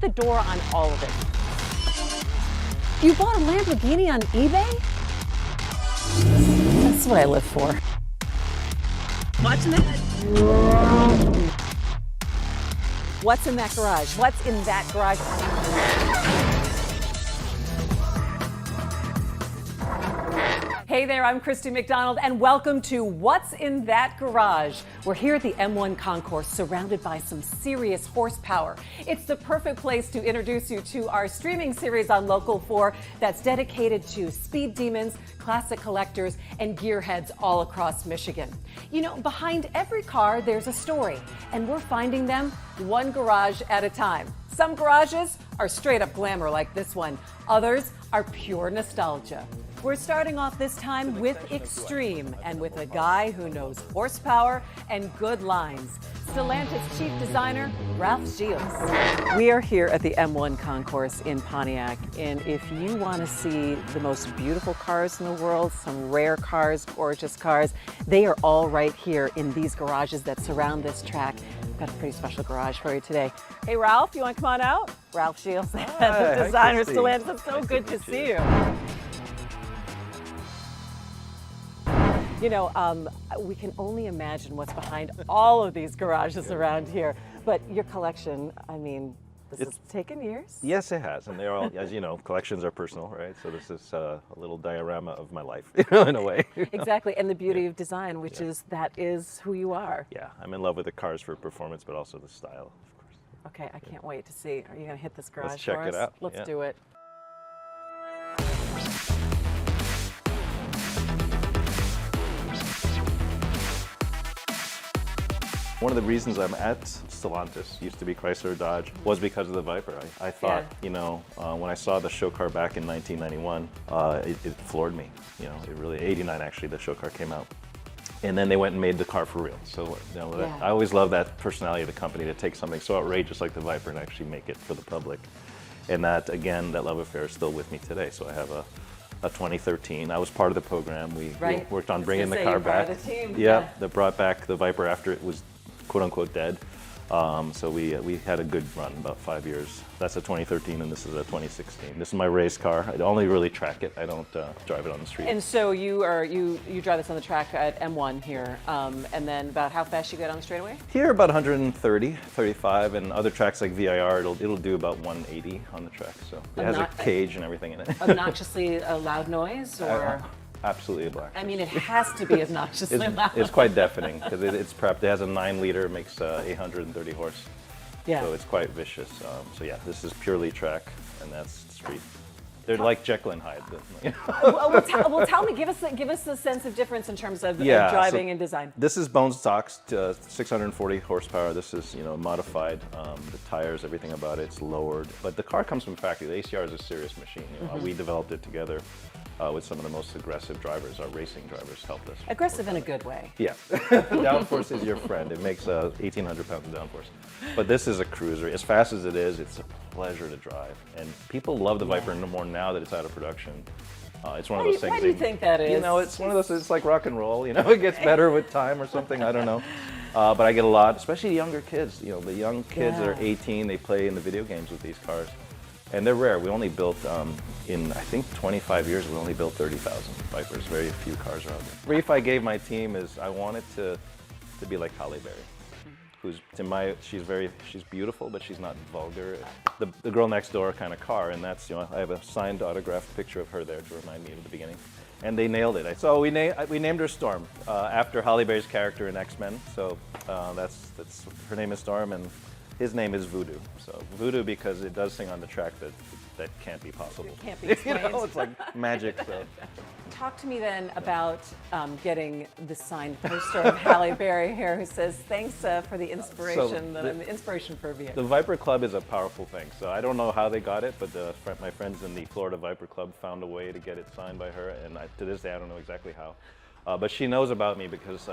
the door on all of it. You bought a Lamborghini on eBay? That's what I live for. Watching that. What's in that garage? What's in that garage? Hey there, I'm Christy McDonald, and welcome to What's in That Garage. We're here at the M1 Concourse, surrounded by some serious horsepower. It's the perfect place to introduce you to our streaming series on Local 4 that's dedicated to speed demons, classic collectors, and gearheads all across Michigan. You know, behind every car, there's a story, and we're finding them one garage at a time. Some garages are straight up glamour like this one. Others are pure nostalgia. We're starting off this time with Extreme and with a guy who knows horsepower and good lines. Stellantis chief designer, Ralph Shields. We are here at the M1 Concourse in Pontiac, and if you want to see the most beautiful cars in the world, some rare cars, gorgeous cars, they are all right here in these garages that surround this track. We've got a pretty special garage for you today. Hey Ralph, you want to come on out? Ralph Shields, the designer, Stellantis. It's so good to see you. You know, we can only imagine what's behind all of these garages around here. But your collection, I mean, this has taken years. Yes, it has. And they're all, as you know, collections are personal, right? So this is a little diorama of my life, in a way. Exactly. And the beauty of design, which is that is who you are. Yeah, I'm in love with the cars for performance, but also the style, of course. Okay, I can't wait to see. Are you going to hit this garage Let's check for us? it out. Let's do it. One of the reasons I'm at Stellantis, used to be Chrysler Dodge, was because of the Viper. I thought, you know, when I saw the show car back in 1991, it floored me. You know, it really, 89 actually, the show car came out. And then they went and made the car for real. So, you know, I always love that personality of the company to take something so outrageous like the Viper and actually make it for the public. And that, again, that love affair is still with me today. So I have a 2013. I was part of the program. We worked on bringing the car back. Part of the team. Yeah, that brought back the Viper after it was quote unquote dead. So we had a good run, about 5 years. That's a 2013 and this is a 2016. This is my race car. I only really track it. I don't drive it on the street. And so you drive this on the track at M1 here, and then about how fast you get on the straightaway? Here about 130, 35, and other tracks like VIR, it'll do about 180 on the track. So it has a cage and everything in it. Obnoxiously a loud noise, or? Absolutely obnoxious. I mean, it has to be obnoxiously loud. It's quite deafening because it's prepped. It has a 9-liter, makes 830 horse. Yeah. So it's quite vicious. So yeah, this is purely track, and that's street. They're like Jekyll and Hyde. Well, tell me, give us a sense of difference in terms of driving and design. This is bone stock, 640 horsepower. This is, you know, modified. The tires, everything about it's lowered. But the car comes from factory. The ACR is a serious machine. You know, we developed it together with some of the most aggressive drivers. Our racing drivers helped us. Aggressive in a good way. Yeah. Downforce is your friend. It makes 1,800 pounds of downforce. But this is a cruiser. As fast as it is, it's a pleasure to drive. And people love the Viper more now that it's out of production. It's one of those things. Why do you think that is? You know, it's one of those, it's like rock and roll. You know, it gets better with time or something. I don't know. But I get a lot, especially younger kids. You know, the young kids that are 18, they play in the video games with these cars. And they're rare. We only built, in I think 25 years, we only built 30,000 Vipers. Very few cars are out there. The brief I gave my team is I wanted to be like Halle Berry, who's she's beautiful, but she's not vulgar. The girl next door kind of car, and that's, you know, I have a signed autographed picture of her there to remind me of the beginning. And they nailed it. So we named her Storm after Halle Berry's character in X-Men. So that's her name is Storm, and his name is Voodoo. So Voodoo because it does sing on the track that can't be possible. It can't be explained. You know, it's like magic. So. Talk to me then about getting the signed poster of Halle Berry here, who says, thanks for the inspiration, I'm the inspiration for a vehicle. The Viper Club is a powerful thing. So I don't know how they got it, but my friends in the Florida Viper Club found a way to get it signed by her, and to this day I don't know exactly how. But she knows about me because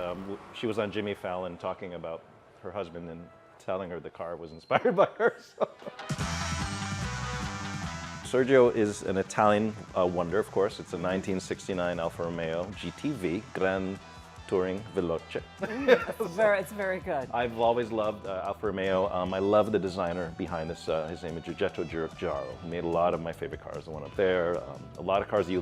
she was on Jimmy Fallon talking about her husband and telling her the car was inspired by her. So. Sergio is an Italian wonder, of course. It's a 1969 Alfa Romeo GTV, Gran touring veloce. It's very good. I've always loved Alfa Romeo. I love the designer behind this. His name is Giuseppe. He made a lot of my favorite cars. The one up there, a lot of cars you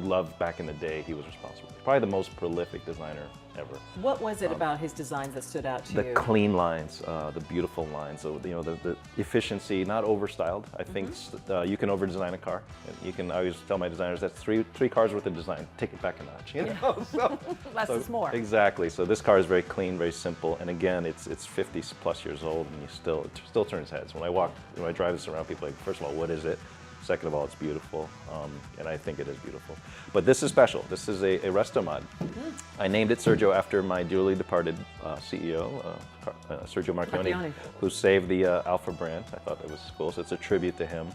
loved back in the day. He was responsible. Probably the most prolific designer ever. What was it about his designs that stood out to you? The clean lines, the beautiful lines. So the efficiency, not overstyled. I think you can over-design a car. You can. I always tell my designers that's three cars worth of design. Take it back a notch. You know. So, less is more. Exactly. So this car is very clean, very simple, and again, it's 50 plus years old, and it still turns heads. When I drive this around, people are like, first of all, what is it? Second of all, it's beautiful, and I think it is beautiful. But this is special. This is a resto mod. I named it Sergio after my dearly departed CEO, Sergio Marchionne, who saved the Alfa brand. I thought that was cool, so it's a tribute to him.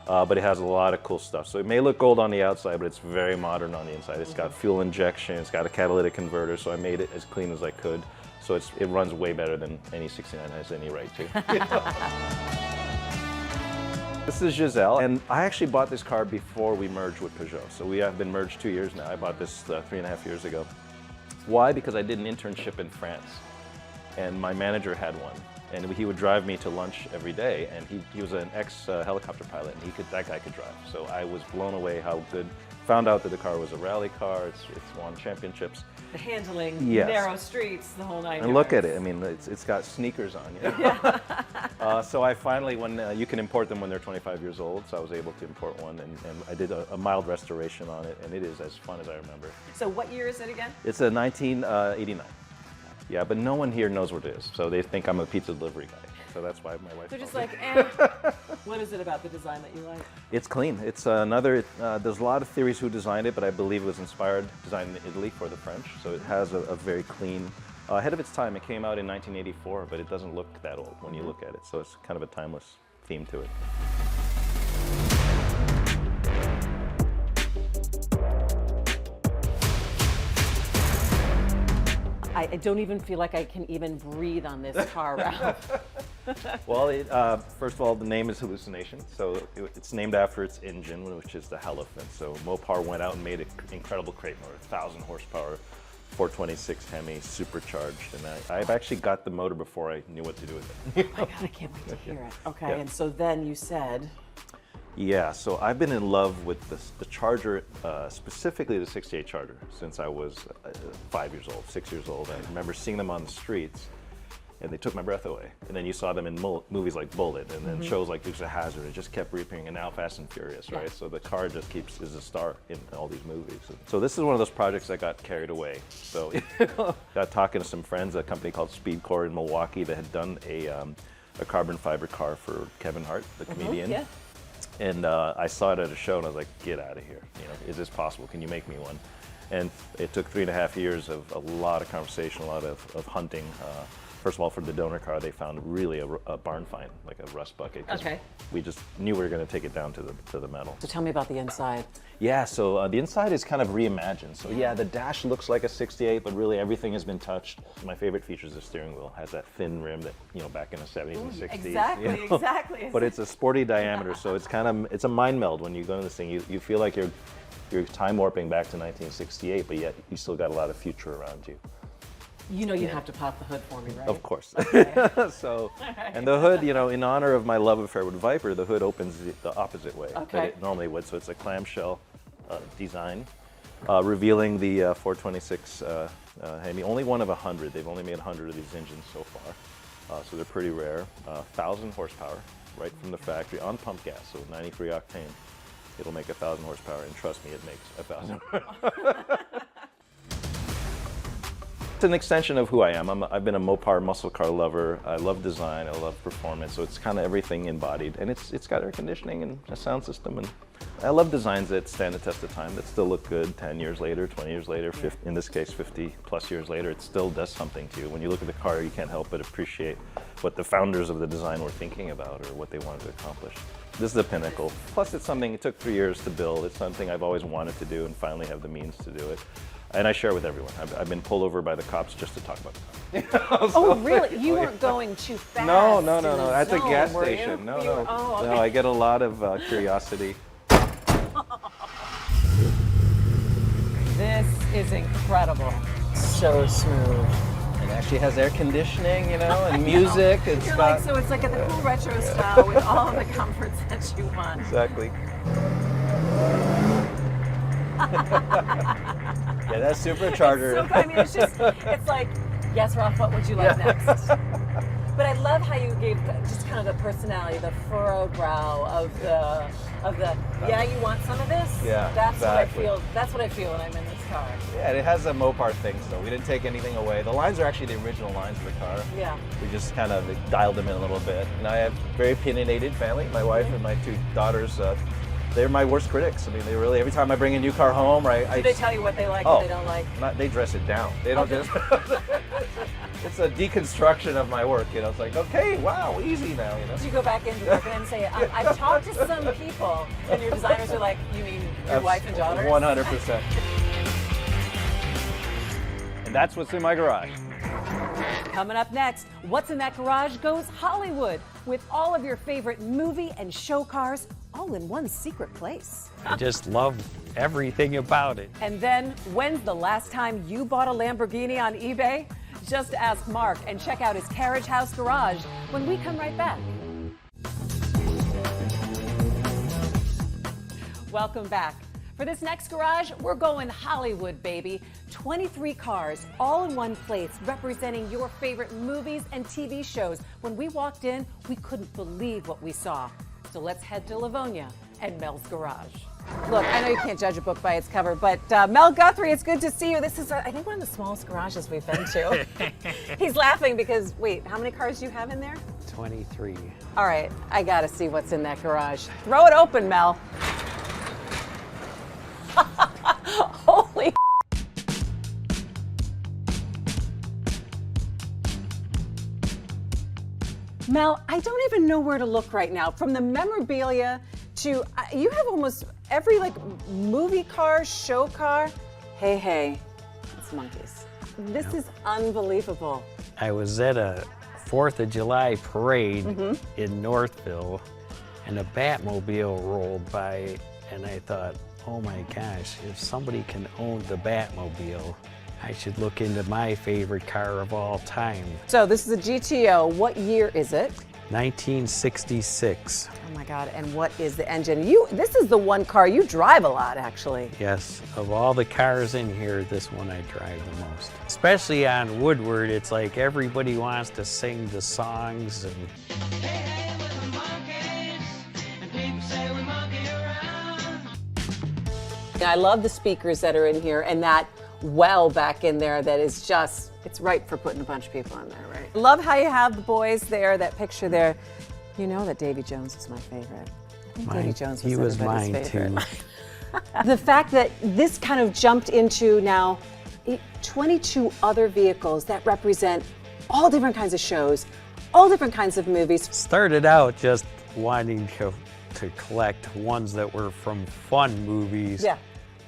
But it has a lot of cool stuff. So it may look gold on the outside, but it's very modern on the inside. It's got fuel injection, it's got a catalytic converter, so I made it as clean as I could. So it runs way better than any 69 has any right to. This is Jazelle, and I actually bought this car before we merged with Peugeot. So we have been merged 2 years now. I bought this 3.5 years ago. Why? Because I did an internship in France, and my manager had one. And he would drive me to lunch every day, and he was an ex-helicopter pilot, and that guy could drive. So I was blown away how good. Found out that the car was a rally car. It's won championships. The handling, narrow streets, the whole 9 yards. And look at it. I mean, it's got sneakers on. You know? So I finally, you can import them when they're 25 years old, so I was able to import one, and I did a mild restoration on it, and it is as fun as I remember. So what year is it again? It's a 1989. Yeah, but no one here knows what it is, so they think I'm a pizza delivery guy. So that's why my wife. They're just calls like, what is it about the design that you like? It's clean. It's another. There's a lot of theories who designed it, but I believe it was designed in Italy for the French. So it has a very clean, ahead of its time. It came out in 1984, but it doesn't look that old when you look at it. So it's kind of a timeless theme to it. I don't even feel like I can even breathe on this car, Ralph. Well, first of all, the name is Hallucination. So it's named after its engine, which is the Helephant. So Mopar went out and made an incredible crate motor, 1,000 horsepower, 426 Hemi, supercharged. And I've actually got the motor before I knew what to do with it. Oh my God, I can't wait to hear it. Okay, Yeah. and so then you said... Yeah, so I've been in love with the Charger, specifically the 68 Charger, since I was 5 years old, 6 years old. I remember seeing them on the streets, and they took my breath away. And then you saw them in movies like Bullet, and then shows like Dukes of Hazzard. It just kept reappearing, and now Fast and Furious, right? So the car just is a star in all these movies. So this is one of those projects that got carried away. So got talking to some friends, a company called Speedcore in Milwaukee that had done a carbon fiber car for Kevin Hart, the comedian. Yeah. And I saw it at a show, and I was like, "Get out of here! You know, is this possible? Can you make me one?" And it took 3.5 years of a lot of conversation, a lot of hunting. First of all, for the donor car, they found really a barn find, like a rust bucket. Okay. We just knew we were going to take it down to the metal. So tell me about the inside. Yeah, so the inside is kind of reimagined. So yeah, the dash looks like a 68, but really everything has been touched. My favorite feature is the steering wheel. It has that thin rim that, back in the 70s and 60s. Exactly, exactly. But it's a sporty diameter, so it's a mind meld when you go into this thing. You feel like you're time warping back to 1968, but yet you still got a lot of future around you. You have to pop the hood for me, right? Of course. Okay. So, and the hood, in honor of my love affair with Viper, the hood opens the opposite way that it normally would. So it's a clamshell design, revealing the 426 Hemi. Only one of 100. They've only made 100 of these engines so far, so they're pretty rare. 1,000 horsepower, right from the factory, on pump gas, so 93 octane. It'll make 1,000 horsepower, and trust me, it makes 1,000. It's an extension of who I am. I've been a Mopar muscle car lover. I love design, I love performance, so it's kind of everything embodied. And it's got air conditioning and a sound system. And I love designs that stand the test of time, that still look good 10 years later, 20 years later, 50, in this case 50 plus years later. It still does something to you. When you look at the car, you can't help but appreciate what the founders of the design were thinking about or what they wanted to accomplish. This is the pinnacle. Plus it took 3 years to build. It's something I've always wanted to do and finally have the means to do it. And I share with everyone. I've been pulled over by the cops just to talk about the car. Oh, really? You weren't going too fast? No. The At the zone, gas were you? station. No. Oh, okay. No, I get a lot of curiosity. This is incredible. so smooth. It actually has air conditioning, you know, and music. It's You're got, like, so it's like a cool retro style with all of the comforts that you want. exactly. Yeah, that supercharger. So, I mean, it's like, yes, Ralph, what would you like next? But I love how you gave just kind of the personality, the furrowed brow of the, yeah, you want some of this? Yeah, That's exactly. what I feel. That's what I feel when I'm in this car. Yeah, and it has the Mopar things though. We didn't take anything away. The lines are actually the original lines of the car. Yeah. We just kind of dialed them in a little bit. And I have a very opinionated family. My wife and my two daughters, they're my worst critics. I mean, they really, every time I bring a new car home, Do they tell you what they like, what they don't like? They dress it down. They don't just, it's a deconstruction of my work, you know. It's like, okay, wow, easy now, you know. Do you go back into work and say, I've talked to some people, and your designers are like, you mean your wife and daughters? 100%. And that's what's in my garage. Coming up next, What's in That Garage goes Hollywood with all of your favorite movie and show cars all in one secret place. I just love everything about it. And then, when's the last time you bought a Lamborghini on eBay? Just ask Mark and check out his Carriage House garage when we come right back. Welcome back. For this next garage, we're going Hollywood, baby. 23 cars, all in one place, representing your favorite movies and TV shows. When we walked in, we couldn't believe what we saw. So let's head to Livonia and Mel's garage. Look, I know you can't judge a book by its cover, but Mel Guthrie, it's good to see you. This is, I think, one of the smallest garages we've been to. He's laughing because, wait, how many cars do you have in there? 23. All right, I gotta see what's in that garage. Throw it open, Mel. Holy Mel, I don't even know where to look right now. From the memorabilia to, you have almost every like movie car, show car. Hey, it's monkeys. This is unbelievable. I was at a 4th of July parade in Northville, and a Batmobile rolled by, and I thought, oh my gosh, if somebody can own the Batmobile, I should look into my favorite car of all time. So this is a GTO. What year is it? 1966. Oh my God, and what is the engine? This is the one car you drive a lot, actually. Yes, of all the cars in here, this one I drive the most. Especially on Woodward, it's like everybody wants to sing the songs. And I love the speakers that are in here and that well back in there that is just, it's right for putting a bunch of people in there, right? Love how you have the boys there, that picture there. You know that Davy Jones is my favorite. I think Davy Jones was he was everybody's mine favorite. too. The fact that this kind of jumped into now 22 other vehicles that represent all different kinds of shows, all different kinds of movies. Started out just wanting to collect ones that were from fun movies. Yeah.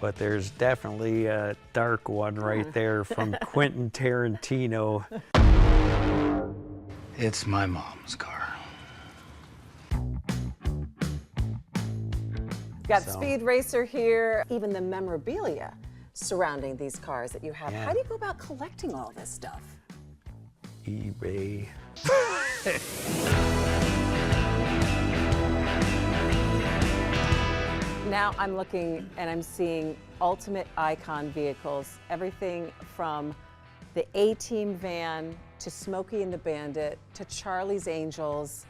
But there's definitely a dark one right there from Quentin Tarantino. It's my mom's car. Got Speed Racer here, even the memorabilia surrounding these cars that you have. Yeah. How do you go about collecting all this stuff? eBay. Now I'm looking and I'm seeing ultimate icon vehicles, everything from the A-Team van to Smokey and the Bandit to Charlie's Angels,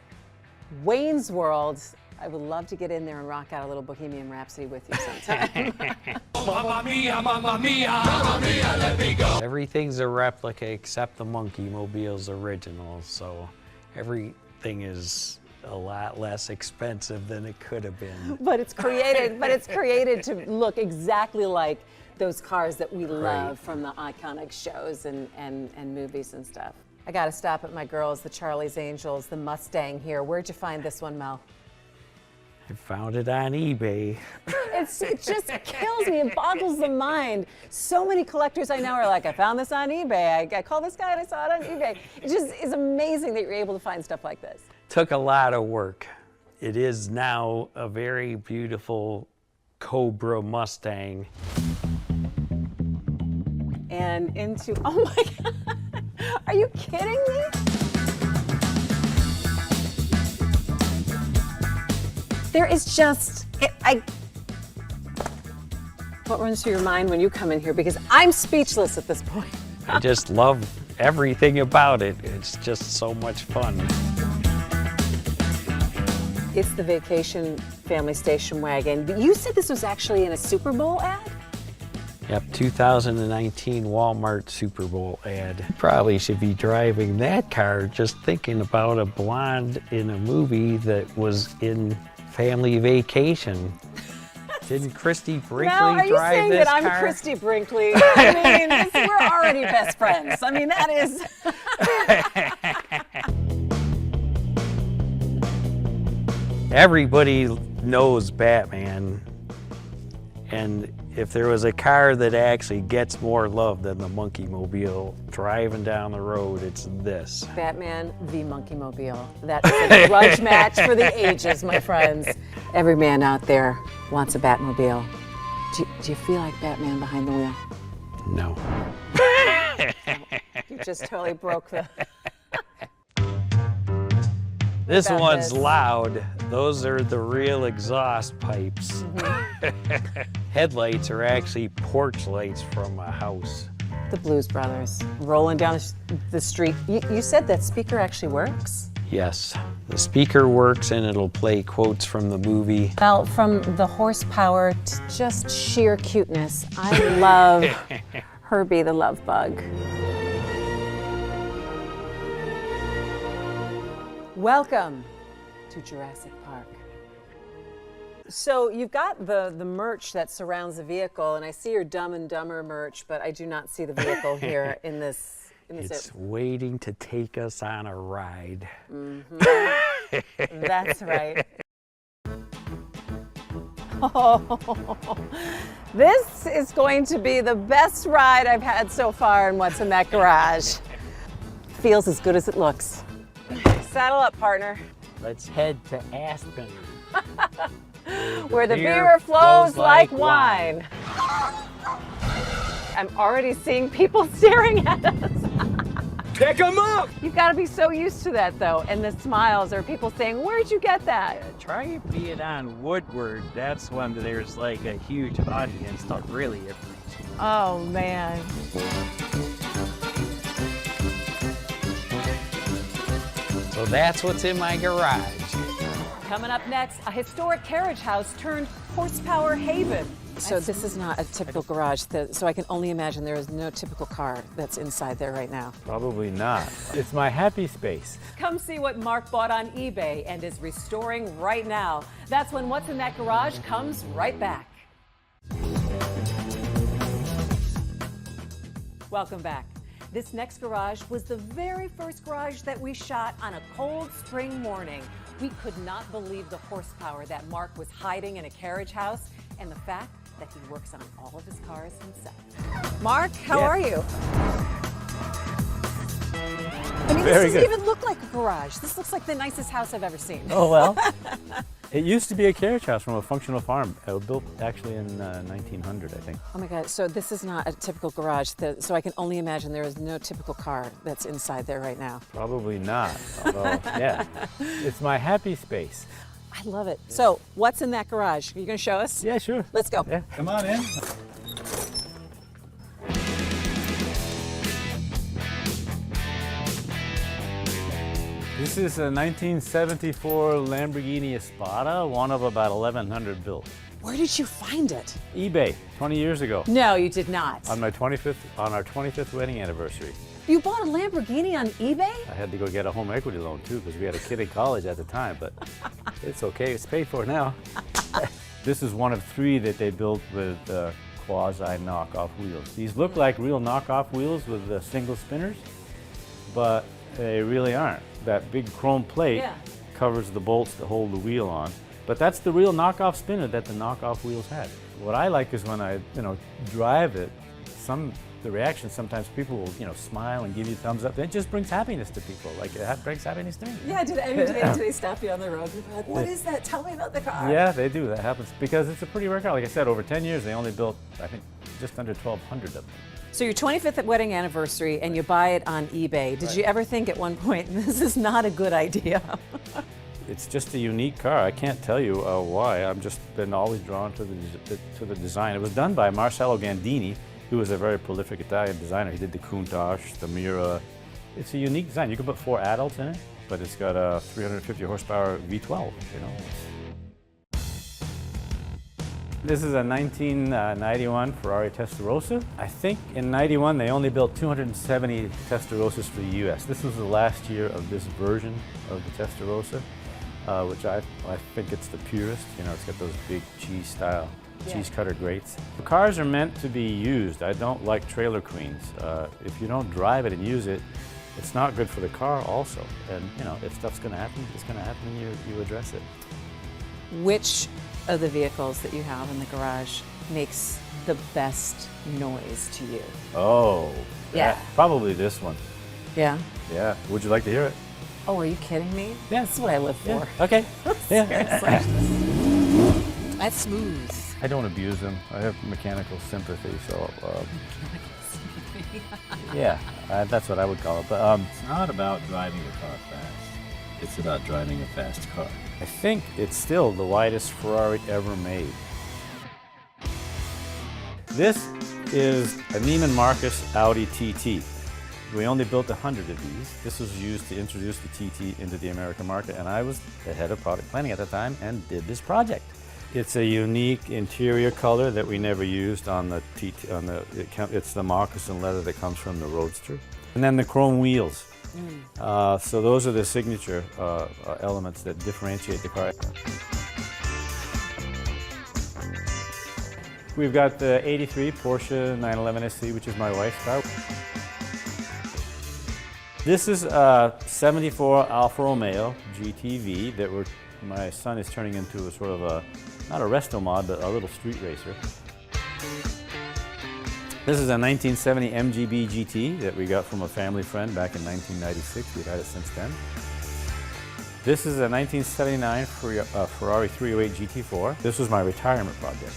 Wayne's World. I would love to get in there and rock out a little Bohemian Rhapsody with you sometime. Mamma mia, mamma mia, mamma mia, let me go. Everything's a replica except the Monkey Mobile's original, so everything is a lot less expensive than it could have been. But it's created to look exactly like those cars that we love from the iconic shows and movies and stuff. I gotta stop at my girls, the Charlie's Angels, the Mustang here. Where'd you find this one, Mel? I found it on eBay. It just kills me. It boggles the mind. So many collectors I know are like, I found this on eBay. I called this guy and I saw it on eBay. It just is amazing that you're able to find stuff like this. Took a lot of work. It is now a very beautiful Cobra Mustang. Batman into, oh my God, are you kidding me? There is just, what runs through your mind when you come in here? Because I'm speechless at this point. I just love everything about it. It's just so much fun. It's the vacation family station wagon. But you said this was actually in a Super Bowl ad? Yep, 2019 Walmart Super Bowl ad. Probably should be driving that car just thinking about a blonde in a movie that was in Family Vacation. Didn't Christy Brinkley Now, are you drive saying this that I'm car? Christy Brinkley? I mean, we're already best friends. I mean, that is. Everybody knows Batman, and if there was a car that actually gets more love than the Monkey Mobile driving down the road, it's this. Batman v Monkey Mobile. That is a grudge match for the ages, my friends. Every man out there wants a Batmobile. Do you feel like Batman behind the wheel? No. You just totally broke the. This about one's this? loud. Those are the real exhaust pipes. Headlights are actually porch lights from a house. The Blues Brothers rolling down the street. You said that speaker actually works? Yes, the speaker works and it'll play quotes from the movie. Well, from the horsepower to just sheer cuteness, I love Herbie the Love Bug. Welcome to Jurassic Park. So you've got the merch that surrounds the vehicle, and I see your Dumb and Dumber merch, but I do not see the vehicle here in this. It's waiting to take us on a ride. That's right. Oh, this is going to be the best ride I've had so far in What's in That Garage. Feels as good as it looks. Saddle up, partner. Let's head to Aspen. Where the beer flows like wine. I'm already seeing people staring at us. Pick 'em up! You've got to be so used to that, though. And the smiles are people saying, "Where'd you get that?" Try being on Woodward. That's when there's like a huge audience that really appreciates it. Oh, man. So that's what's in my garage. Coming up next, a historic carriage house turned horsepower haven. So this is not a typical garage, so I can only imagine there is no typical car that's inside there right now. Probably not. It's my happy space. Come see what Mark bought on eBay and is restoring right now. That's when What's in That Garage comes right back. Welcome back. This next garage was the very first garage that we shot on a cold spring morning. We could not believe the horsepower that Mark was hiding in a carriage house and the fact that he works on all of his cars himself. Mark, how are you? I mean, Very this doesn't good. even look like a garage. This looks like the nicest house I've ever seen. Oh, well. It used to be a carriage house from a functional farm. It was built actually in 1900, I think. Oh my God, so this is not a typical garage, so I can only imagine there is no typical car that's inside there right now. Probably not. Although, yeah. It's my happy space. I love it. So, what's in that garage? Are you gonna show us? Yeah, sure. Let's go. Yeah, come on in. This is a 1974 Lamborghini Espada, one of about 1,100 built. Where did you find it? eBay, 20 years ago, No, you did not. on our 25th wedding anniversary. You bought a Lamborghini on eBay? I had to go get a home equity loan too because we had a kid in college at the time, but it's okay, it's paid for now. This is one of 3 that they built with quasi knockoff wheels. These look like real knockoff wheels with single spinners, but they really aren't. That big chrome plate covers the bolts to hold the wheel on, but that's the real knockoff spinner that the knockoff wheels had. What I like is when I, drive it, some the reaction, sometimes people will, smile and give you a thumbs up. It just brings happiness to people. Like, it brings happiness to me. Yeah, do they stop you on the road? Like, what is that? Tell me about the car. Yeah, they do. That happens because it's a pretty rare car. Like I said, over 10 years, they only built, I think, just under 1,200 of them. So your 25th wedding anniversary, and you buy it on eBay. Did you ever think at one point, this is not a good idea? It's just a unique car. I can't tell you why. I've just been always drawn to the design. It was done by Marcello Gandini, who was a very prolific Italian designer. He did the Countach, the Mira. It's a unique design. You can put 4 adults in it, but it's got a 350 horsepower V12, This is a 1991 Ferrari Testarossa. I think in 91 they only built 270 Testarossas for the US. This was the last year of this version of the Testarossa, which I think it's the purest. It's got those big cheese cutter grates. The cars are meant to be used. I don't like trailer queens. If you don't drive it and use it, it's not good for the car also. And if stuff's gonna happen, it's gonna happen and you address it. Which of the vehicles that you have in the garage makes the best noise to you? Oh, Yeah. Probably this one. Yeah? Yeah, would you like to hear it? Oh, are you kidding me? Yeah. That's what I live for. Okay. Yeah. Seriously. That's smooth. I don't abuse them. I have mechanical sympathy, so yeah, that's what I would call it. But It's not about driving a car fast. It's about driving a fast car. I think it's still the widest Ferrari ever made. This is a Neiman Marcus Audi TT. We only built 100 of these. This was used to introduce the TT into the American market, and I was the head of product planning at the time and did this project. It's a unique interior color that we never used on the TT. It's the moccasin leather that comes from the Roadster, and then the chrome wheels. So those are the signature elements that differentiate the car. We've got the '83 Porsche 911 SC, which is my wife's car. This is a '74 Alfa Romeo GTV that my son is turning into a sort of not a resto mod, but a little street racer. This is a 1970 MGB GT that we got from a family friend back in 1996. We've had it since then. This is a 1979 Ferrari 308 GT4. This was my retirement project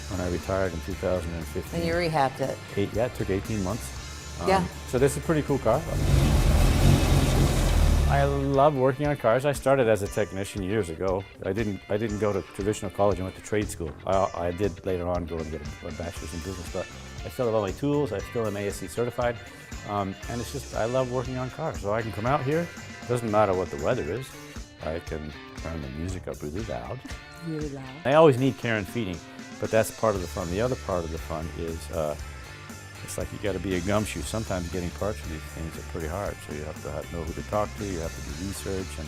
when I retired in 2015. And you rehabbed it. Yeah, it took 18 months. Yeah. So this is a pretty cool car. I love working on cars. I started as a technician years ago. I didn't go to traditional college. I went to trade school. I did later on go and get a bachelor's in business, but I still have all my tools. I still am ASC certified, and it's just I love working on cars. So I can come out here. It doesn't matter what the weather is. I can turn the music up really loud. Really loud. I always need care and feeding, but that's part of the fun. The other part of the fun is it's like you got to be a gumshoe. Sometimes getting parts for these things are pretty hard, so you have to know who to talk to. You have to do research, and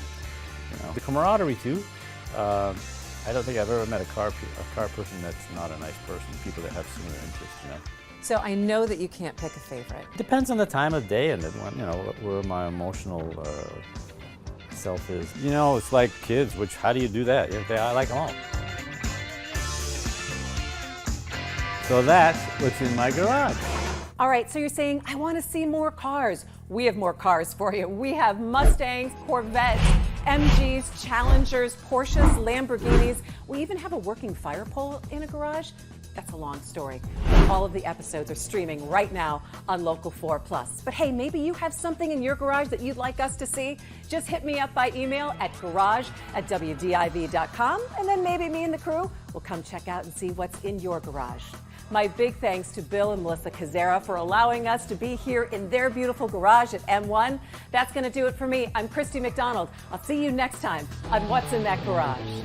the camaraderie too. I don't think I've ever met a car person that's not a nice person. People that have similar interests, So I know that you can't pick a favorite. Depends on the time of day and where my emotional self is. It's like kids. How do you do that? I like them all. So that's what's in my garage. All right, so you're saying, I want to see more cars. We have more cars for you. We have Mustangs, Corvettes, MGs, Challengers, Porsches, Lamborghinis. We even have a working fire pole in a garage. That's a long story. All of the episodes are streaming right now on Local 4 Plus. But hey, maybe you have something in your garage that you'd like us to see. Just hit me up by email at garage@wdiv.com, and then maybe me and the crew will come check out and see what's in your garage. My big thanks to Bill and Melissa Kazera for allowing us to be here in their beautiful garage at M1. That's going to do it for me. I'm Christy McDonald. I'll see you next time on What's in That Garage.